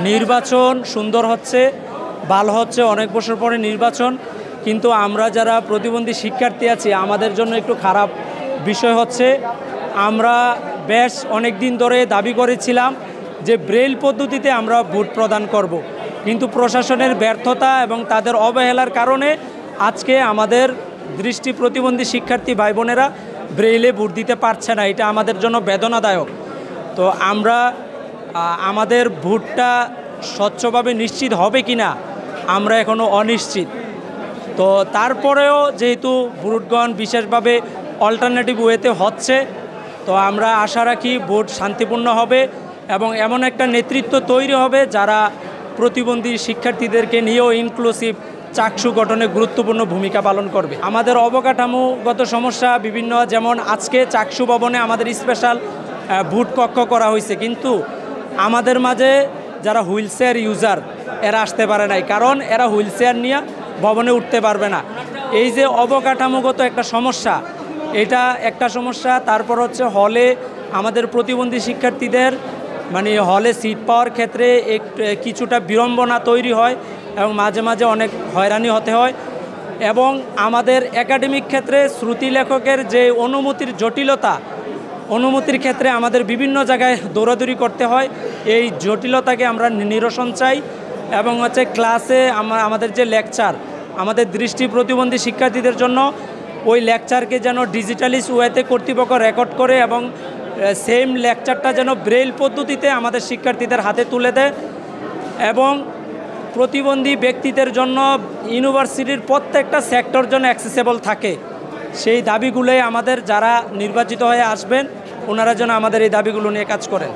নির্বাচন সুন্দর হচ্ছে, ভালো হচ্ছে, অনেক বছর পরে নির্বাচন। কিন্তু আমরা যারা প্রতিবন্ধী শিক্ষার্থী আছি আমাদের জন্য একটু খারাপ বিষয় হচ্ছে, আমরা বেশ অনেক দিন ধরে দাবি করেছিলাম যে ব্রেইল পদ্ধতিতে আমরা ভোট প্রদান করব। কিন্তু প্রশাসনের ব্যর্থতা এবং তাদের অবহেলার কারণে আজকে আমাদের দৃষ্টি প্রতিবন্ধী শিক্ষার্থী ভাই বোনেরা ব্রেইলে ভোট দিতে পারছে না। এটা আমাদের জন্য বেদনাদায়ক। তো আমরা আমাদের ভোটটা স্বচ্ছভাবে নিশ্চিত হবে কি না আমরা এখনও অনিশ্চিত। তো তারপরেও যেহেতু ভোটগ্রহণ বিশেষভাবে অল্টারনেটিভ ওয়েতে হচ্ছে, তো আমরা আশা রাখি ভোট শান্তিপূর্ণ হবে এবং এমন একটা নেতৃত্ব তৈরি হবে যারা প্রতিবন্ধী শিক্ষার্থীদেরকে নিয়েও ইনক্লুসিভ চাকসু গঠনে গুরুত্বপূর্ণ ভূমিকা পালন করবে। আমাদের অবকাঠামোগত সমস্যা বিভিন্ন, যেমন আজকে চাকসু ভবনে আমাদের স্পেশাল ভোট কক্ষ করা হয়েছে, কিন্তু আমাদের মাঝে যারা হুইল চেয়ার ইউজার এরা আসতে পারে নাই, কারণ এরা হুইল চেয়ার নিয়ে ভবনে উঠতে পারবে না। এই যে অবকাঠামোগত একটা সমস্যা, এটা একটা সমস্যা। তারপর হচ্ছে হলে আমাদের প্রতিবন্ধী শিক্ষার্থীদের হলে সিট পাওয়ার ক্ষেত্রে কিছুটা বিড়ম্বনা তৈরি হয় এবং মাঝে মাঝে অনেক হয়রানি হতে হয়। এবং আমাদের একাডেমিক ক্ষেত্রে শ্রুতি লেখকের যে অনুমতির জটিলতা, অনুমতির ক্ষেত্রে আমাদের বিভিন্ন জায়গায় দৌড়াদৌড়ি করতে হয়। এই জটিলতাকে আমরা নিরসন চাই এবং হচ্ছে ক্লাসে আমাদের যে লেকচার, আমাদের দৃষ্টি প্রতিবন্ধী শিক্ষার্থীদের জন্য ওই লেকচারকে যেন ডিজিটালিস ওয়েতে কর্তৃপক্ষ রেকর্ড করে এবং সেম লেকচারটা যেন ব্রেইল পদ্ধতিতে আমাদের শিক্ষার্থীদের হাতে তুলে দেয় এবং প্রতিবন্ধী ব্যক্তিদের জন্য ইউনিভার্সিটির প্রত্যেকটা সেক্টর যেন অ্যাক্সেসেবল থাকে। সেই দাবিগুলোই আমাদের যারা নির্বাচিত হয়ে আসবেন ওনারা যেন আমাদের এই দাবিগুলো নিয়ে কাজ করেন।